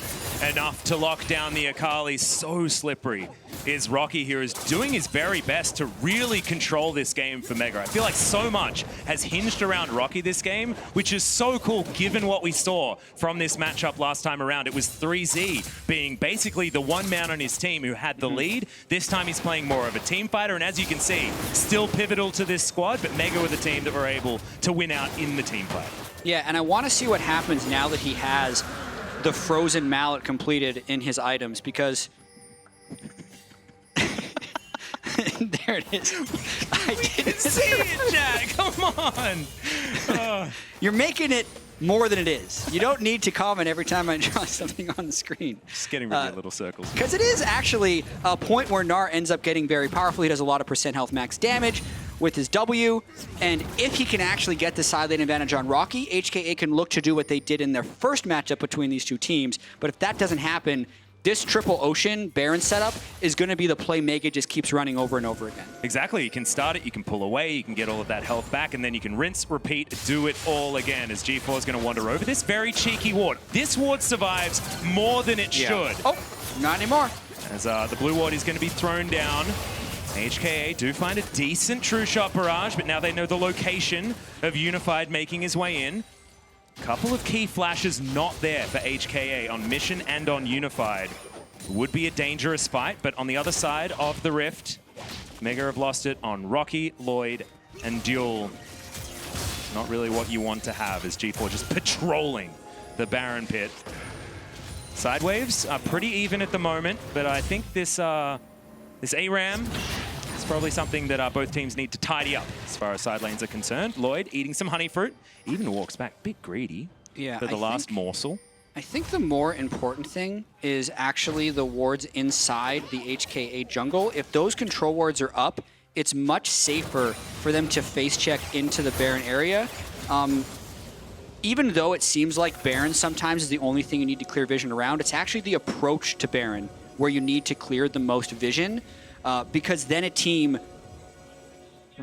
enough to lock down the Akali. So slippery is Rockky here, is doing his very best to really control this game for Mega. I feel like so much has hinged around Rockky this game, which is so cool given what we saw from this matchup last time around. It was 3Z being basically the one man on his team who had the lead. This time he's playing more of a team fighter, and as you can see, still pivotal to this squad, but Mega were the team that were able to win out in the team fight. Yeah, and I want to see what happens now that he has the frozen mallet completed in his items, because there it is. I didn't See it, Jack. Come on. You're making it more than it is. You don't need to comment every time I draw something on the screen. Just getting rid of little circles. Because it is actually a point where Gnar ends up getting very powerful. He does a lot of % health max damage with his W, and if he can actually get the side lane advantage on Rockky, HKA can look to do what they did in their first matchup between these two teams. But if that doesn't happen, this triple ocean Baron setup is going to be the play Mega just keeps running over and over again. Exactly. You can start it, you can pull away, you can get all of that health back, and then you can rinse, repeat, do it all again as G4 is going to wander over this very cheeky ward. This ward survives more than it should. Oh, not anymore. As the blue ward is going to be thrown down. HKA do find a decent true shot barrage, but now they know the location of Unified making his way in. Couple of key flashes not there for HKA on Mission and on Unified. Would be a dangerous fight, but on the other side of the Rift, Mega have lost it on Rockky, Lloyd, and DeuL. Not really what you want to have as G4 just patrolling the Baron pit. Side waves are pretty even at the moment, but I think this ARAM is probably something that both teams need to tidy up as far as side lanes are concerned. Lloyd eating some honey fruit, even walks back, bit greedy for the last morsel. I think the more important thing is actually the wards inside the HKA jungle. If those control wards are up, it's much safer for them to face check into the Baron area. Even though it seems like Baron sometimes is the only thing you need to clear vision around, it's actually the approach to Baron where you need to clear the most vision, because then a team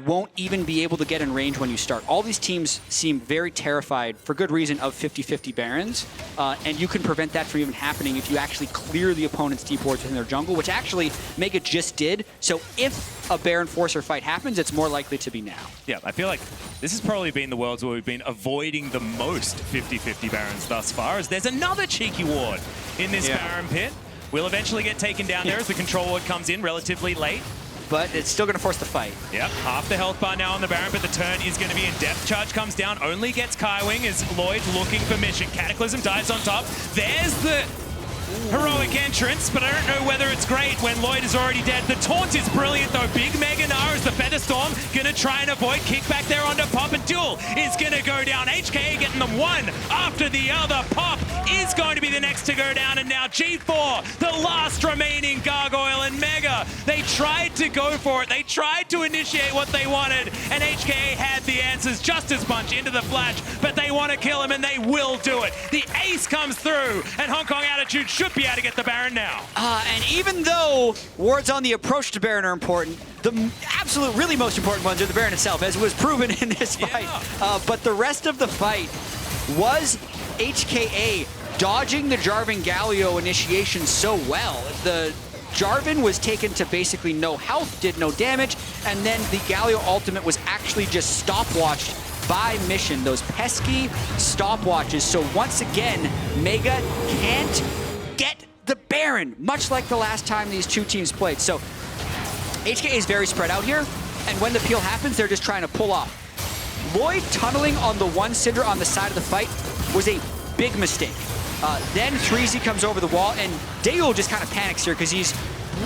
won't even be able to get in range when you start. All these teams seem very terrified, for good reason, of 50-50 Barons, and you can prevent that from even happening if you actually clear the opponent's deep wards within their jungle, which actually Mega just did. So if a Baron Forcer fight happens, it's more likely to be now. Yeah, I feel like this has probably been the worlds where we've been avoiding the most 50-50 Barons thus far, as there's another cheeky ward in this Baron pit. Will eventually get taken down there as the control ward comes in relatively late. But it's still going to force the fight. Yep, half the health bar now on the Baron, but the turn is going to be in depth. Charge comes down, only gets Kaiwing as Lloyd looking for Mission. Cataclysm dives on top. There's the heroic entrance, but I don't know whether it's great when Lloyd is already dead. The taunt is brilliant though. Big Mega Gnar as the Featherstorm gonna try and avoid. Kick back there onto Pop, and DeuL is gonna go down. HKA getting them one after the other. Pop is going to be the next to go down, and now G4, the last remaining Gargoyle, and Mega. They tried to go for it. They tried to initiate what they wanted, and HKA had the answers just as much into the flash, but they want to kill him, and they will do it. The ace comes through, and Hong Kong Attitude should be able to get the Baron now. And even though wards on the approach to Baron are important, the absolute really most important ones are the Baron itself, as was proven in this fight. But the rest of the fight was HKA dodging the Jarvan Galio initiation so well. The Jarvan was taken to basically no health, did no damage, and then the Galio ultimate was actually just stopwatched by Mission, those pesky stopwatches. So once again, Mega can't get the Baron, much like the last time these two teams played. So HKA is very spread out here, and when the peel happens, they're just trying to pull off. Lloyd tunneling on the one Syndra on the side of the fight was a big mistake. Then 3Z comes over the wall, and DeuL just kind of panics here because he's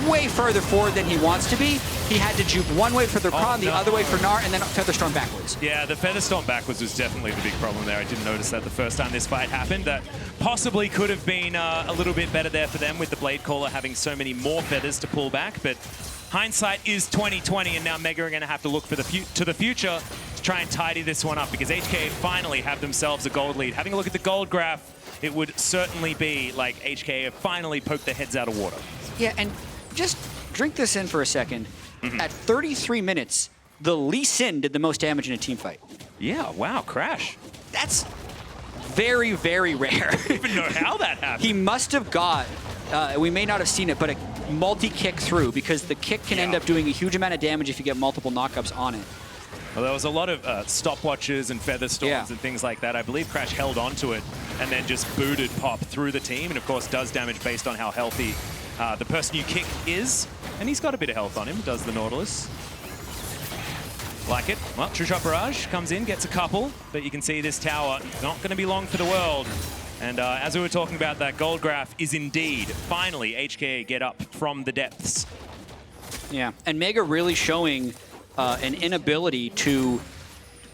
way further forward than he wants to be. he had to juke one way for the Rakan, the other way for Gnar, and then Featherstorm backwards. Yeah, the Featherstorm backwards was definitely the big problem there. I didn't notice that the first time this fight happened. That possibly could have been a little bit better there for them with the Blade Caller having so many more feathers to pull back. But hindsight is 20/20, and now Mega are going to have to look for the future to try and tidy this one up, because HKA finally have themselves a gold lead. Having a look at the gold graph, it would certainly be like HKA have finally poked their heads out of water. Yeah, and just drink this in for a second. At 33 minutes, the Lee Sin did the most damage in a team fight. Yeah, wow, Crash. That's very, very rare. I don't even know how that happened. He must have got, we may not have seen it, but a multi-kick through, because the kick can end up doing a huge amount of damage if you get multiple knockups on it. Well, there was a lot of stopwatches and Featherstorms and things like that. I believe Crash held onto it and then just booted Pop through the team, and of course does damage based on how healthy the person you kick is. And he's got a bit of health on him, does the Nautilus. Like it. Well, True Shot Barrage comes in, gets a couple, but you can see this tower not going to be long for the world. And as we were talking about, that gold graph is indeed, finally, HKA get up from the depths. Yeah, and Mega really showing an inability to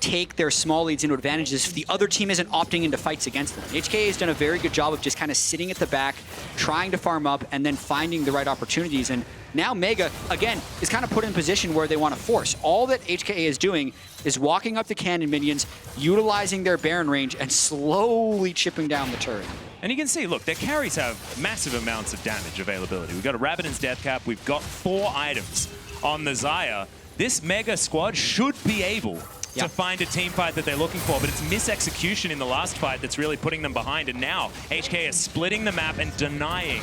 take their small leads into advantages if the other team isn't opting into fights against them. HKA has done a very good job of just kind of sitting at the back, trying to farm up, and then finding the right opportunities. And now Mega, again, is kind of put in position where they want to force. All that HKA is doing is walking up the cannon minions, utilizing their Baron range, and slowly chipping down the turret. And you can see, look, their carries have massive amounts of damage availability. We've got a Rabadon's Death Cap, we've got 4 items on the Xayah. This Mega squad should be able to find a team fight that they're looking for, but it's misexecution in the last fight that's really putting them behind. And now HK is splitting the map and denying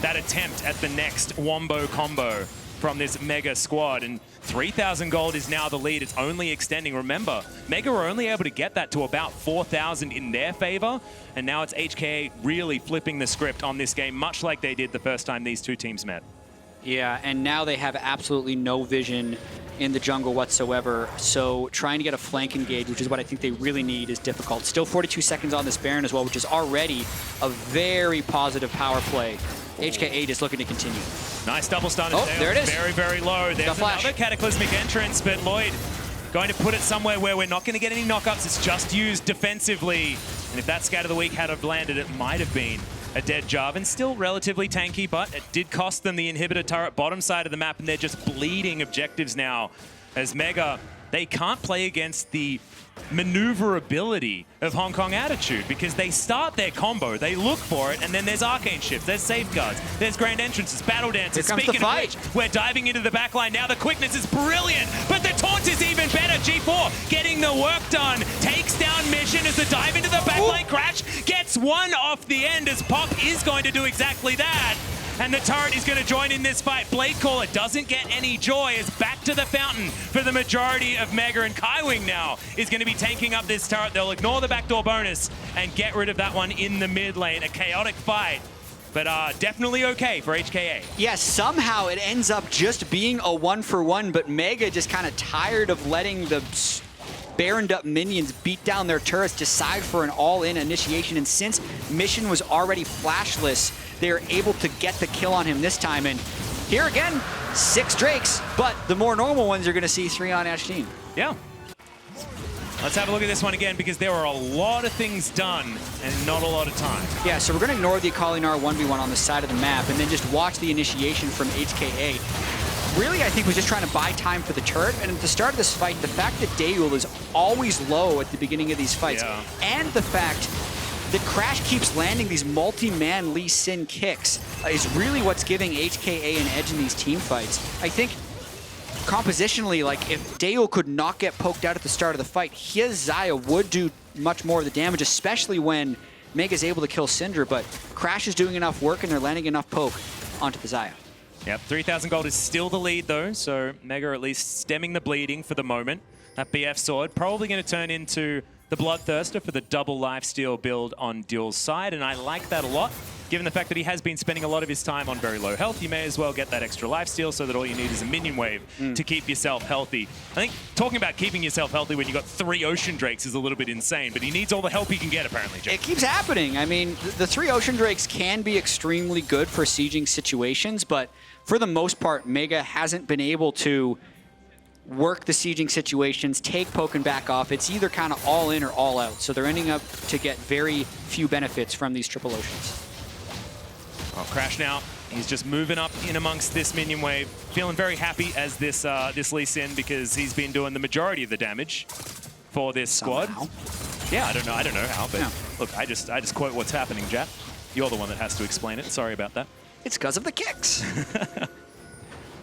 that attempt at the next Wombo combo from this Mega squad. And 3,000 gold is now the lead. It's only extending. Remember, Mega were only able to get that to about 4,000 in their favor, and now it's HKA really flipping the script on this game, much like they did the first time these two teams met. Yeah, and now they have absolutely no vision in the jungle whatsoever, so trying to get a flank engage, which is what I think they really need, is difficult. Still 42 seconds on this Baron as well, which is already a very positive power play. HKA just looking to continue. Nice double stun. Oh, there it is. Very, very low. There's another Cataclysmic entrance, but Lloyd going to put it somewhere where we're not going to get any knockups. It's just used defensively. And if that Scat of the Week had have landed, it might have been a dead Jarvan. Still relatively tanky, but it did cost them the inhibitor turret bottom side of the map, and they're just bleeding objectives now. As Mega, they can't play against the maneuverability of Hong Kong Attitude, because they start their combo, they look for it, and then there's Arcane Shifts, there's Safeguards, there's Grand Entrances, Battle Dances. Here comes the fight. Of which, we're diving into the backline now. The quickness is brilliant, but the taunt is even better. G4 getting the work done, takes down Mission as the dive into the backline. Crash gets one off the end, as Pop is going to do exactly that. And the turret is going to join in this fight. Blade Caller doesn't get any joy, as back to the fountain for the majority of Mega, and Kaiwing now is going to be tanking up this turret. They'll ignore the backdoor bonus and get rid of that one in the mid lane. A chaotic fight, but definitely okay for HKA. Yeah, somehow it ends up just being a 1-for-1, but Mega just kind of tired of letting the Baroned up minions beat down their turrets, decide for an all-in initiation, and since Mission was already flashless, they're able to get the kill on him this time. And here again, 6 Drakes, but the more normal ones are going to see 3 on Ashdeen. Yeah. Let's have a look at this one again, because there were a lot of things done and not a lot of time. Yeah, so we're going to ignore the Akali Gnar 1v1 on the side of the map and then just watch the initiation from HKA. Really, I think was just trying to buy time for the turret, and at the start of this fight, the fact that DeuL is always low at the beginning of these fights, and the fact that Crash keeps landing these multi-man Lee Sin kicks is really what's giving HKA an edge in these team fights. I think compositionally, like, if DeuL could not get poked out at the start of the fight, his Xayah would do much more of the damage, especially when Mega's able to kill Syndra, but Crash is doing enough work and they're landing enough poke onto the Xayah. Yep, 3,000 gold is still the lead though, so Mega at least stemming the bleeding for the moment. That BF sword probably going to turn into the Bloodthirster for the double lifesteal build on DeuL's side, and I like that a lot. Given the fact that he has been spending a lot of his time on very low health, you may as well get that extra lifesteal so that all you need is a minion wave to keep yourself healthy. I think talking about keeping yourself healthy when you've got 3 Ocean Drakes is a little bit insane, but he needs all the help he can get, apparently, Jeff. It keeps happening. I mean, the 3 Ocean Drakes can be extremely good for sieging situations, but for the most part, Mega hasn't been able to work the sieging situations, take Pokken back off. It's either kind of all in or all out. So they're ending up to get very few benefits from these triple oceans. Oh, Crash now. He's just moving up in amongst this minion wave. Feeling very happy as this Lee Sin because he's been doing the majority of the damage for this squad. Somehow. Yeah, I don't know how, but look, I just quote what's happening, Jat. You're the one that has to explain it. Sorry about that. It's because of the kicks.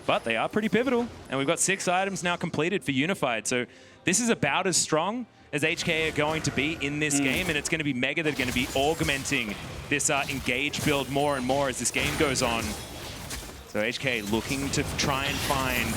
But they are pretty pivotal, and we've got 6 items now completed for Unified. So this is about as strong as HKA are going to be in this game, and it's going to be Mega that are going to be augmenting this engage build more and more as this game goes on. So HKA looking to try and find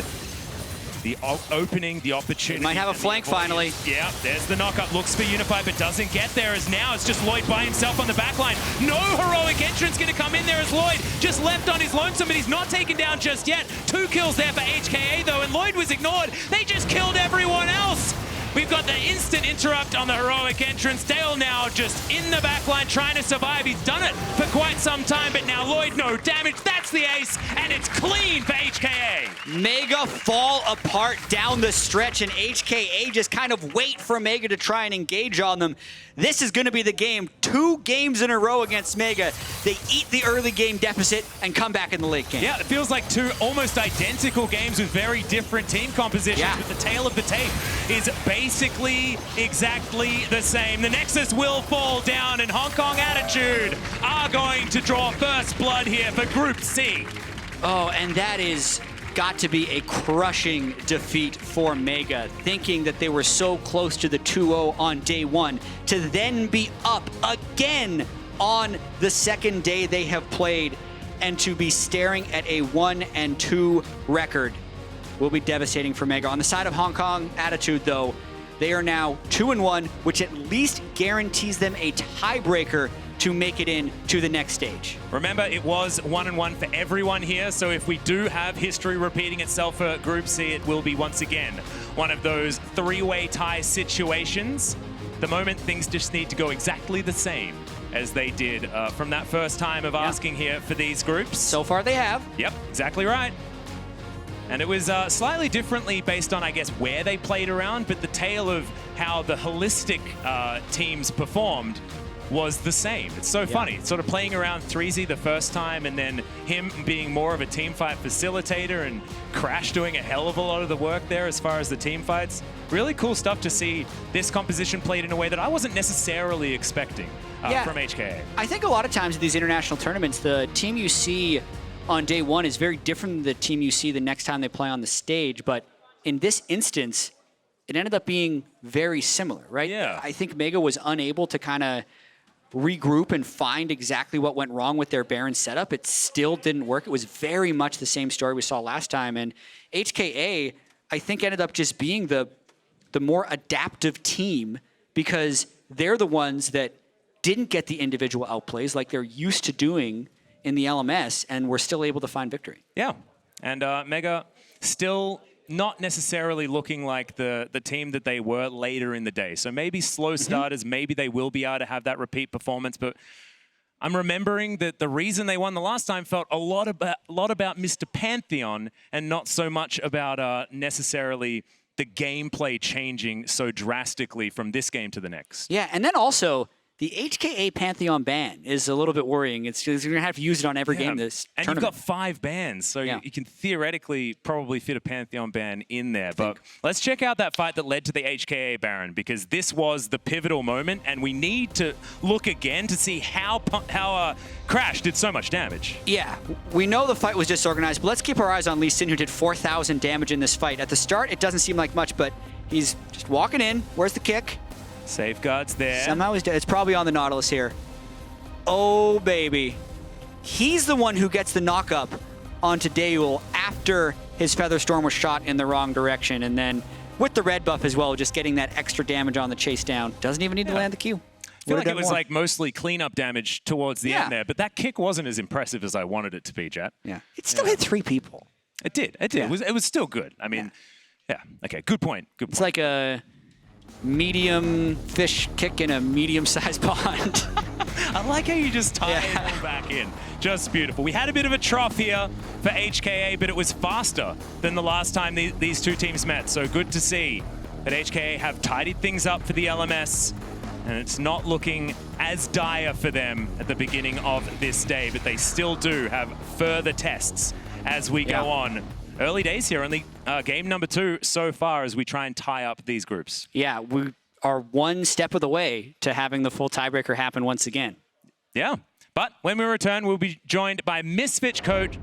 the opening, the opportunity. Might have a flank finally. Yeah, there's the knockup. Looks for Unified, but doesn't get there as now it's just Lloyd by himself on the back line. No heroic entrance going to come in there as Lloyd just left on his lonesome, but he's not taken down just yet. 2 kills there for HKA though, and Lloyd was ignored. They just killed everyone else. We've got the instant interrupt on the heroic entrance. DeuL now just in the backline trying to survive. He's done it for quite some time, but now Lloyd, no damage. That's the ace, and it's clean for HKA. Mega fall apart down the stretch, and HKA just kind of wait for Mega to try and engage on them. This is going to be the game. 2 games in a row against Mega. They eat the early game deficit and come back in the late game. Yeah, it feels like 2 almost identical games with very different team compositions, but the tail of the tape is basically exactly the same. The Nexus will fall down, and Hong Kong Attitude are going to draw first blood here for Group C. Oh, and that is got to be a crushing defeat for Mega, thinking that they were so close to the 2-0 on day 1, to then be up again on the second day they have played, and to be staring at a 1-2 record will be devastating for Mega. On the side of Hong Kong Attitude, though, they are now 2-1, which at least guarantees them a tiebreaker to make it in to the next stage. Remember, it was 1-1 for everyone here, so if we do have history repeating itself for Group C, it will be once again one of those 3-way tie situations. The moment things just need to go exactly the same as they did from that first time of asking here for these groups. So far they have. Yep, exactly right. And it was slightly differently based on, I guess, where they played around, but the tale of how the holistic teams performed was the same. It's so funny. Sort of playing around 3Z the first time, and then him being more of a teamfight facilitator, and Crash doing a hell of a lot of the work there as far as the team fights. Really cool stuff to see this composition played in a way that I wasn't necessarily expecting from HKA. I think a lot of times in these international tournaments, the team you see on day 1 is very different than the team you see the next time they play on the stage, but in this instance, it ended up being very similar, right? Yeah. I think Mega was unable to kind of regroup and find exactly what went wrong with their Baron setup. It still didn't work. It was very much the same story we saw last time. And HKA, I think, ended up just being the more adaptive team, because they're the ones that didn't get the individual outplays like they're used to doing in the LMS, and were still able to find victory. Yeah, and Mega still not necessarily looking like the team that they were later in the day. So maybe slow starters, maybe they will be able to have that repeat performance, but I'm remembering that the reason they won the last time felt a lot about Mr. Pantheon, and not so much about necessarily the gameplay changing so drastically from this game to the next. Yeah, and then also, the HKA Pantheon ban is a little bit worrying. You're going to have to use it on every game this tournament. And you've got 5 bans, so you can theoretically probably fit a Pantheon ban in there. But let's check out that fight that led to the HKA Baron, because this was the pivotal moment, and we need to look again to see how Crash did so much damage. Yeah, we know the fight was disorganized, but let's keep our eyes on Lee Sin, who did 4,000 damage in this fight. At the start, it doesn't seem like much, but he's just walking in. Where's the kick? Safeguards there. Somehow he's dead. It's probably on the Nautilus here. Oh, baby. He's the one who gets the knock-up onto DeuL after his Feather Storm was shot in the wrong direction. And then with the red buff as well, just getting that extra damage on the chase down. Doesn't even need to land the Q. I feel like it was like mostly cleanup damage towards the end there, but that kick wasn't as impressive as I wanted it to be, Jet. Yeah. It still hit 3 people. It did. It did. Yeah. It was still good. I mean, okay, good point. Good point. It's like a medium fish kick in a medium-sized pond. I like how you just tie it all back in. Just beautiful. We had a bit of a trough here for HKA, but it was faster than the last time these two teams met. So good to see that HKA have tidied things up for the LMS, and it's not looking as dire for them at the beginning of this day, but they still do have further tests as we go on. Early days here, only game number 2 so far as we try and tie up these groups. Yeah, we are one step of the way to having the full tiebreaker happen once again. Yeah. But when we return, we'll be joined by Misfits coach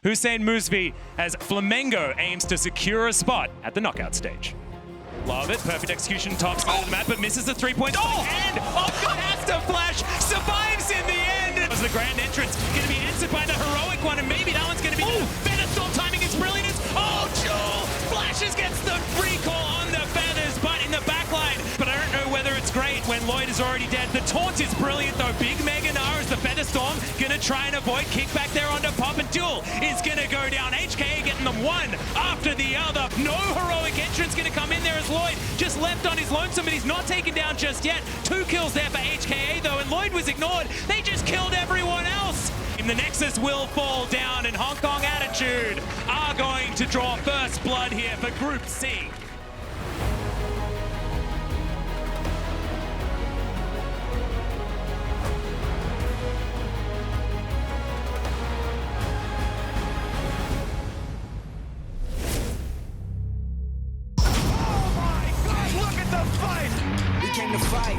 Hussein Mousvi as Flamengo aims to secure a spot at the knockout stage. Love it. Perfect execution top side of the map, but misses the 3-point. And God has to flash. Survives in the end. It was the grand entrance. Going to be answered by the heroic one, and maybe that one's going to be better. Storm timing is brilliant. Oh, DeuL flashes, gets the recall on the feathers, but in the backline. But I don't know whether it's great when Lloyd is already dead. The taunt is brilliant, though. Big Mega Gnar as the feather storm. Going to try and avoid kickback there onto Pop, and DeuL is going to go down. HKA getting them one after the other. No heroic entrance going to come in there as Lloyd just left on his lonesome, but he's not taken down just yet. 2 kills there for HKA, though, and Lloyd was ignored. They just killed everyone else. And the Nexus will fall down, and Hong Kong Attitude are going to draw first blood here for Group C.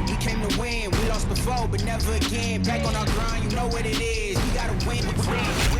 We came to win. We lost before, but never again. Back on our grind, you know what it is. We gotta win.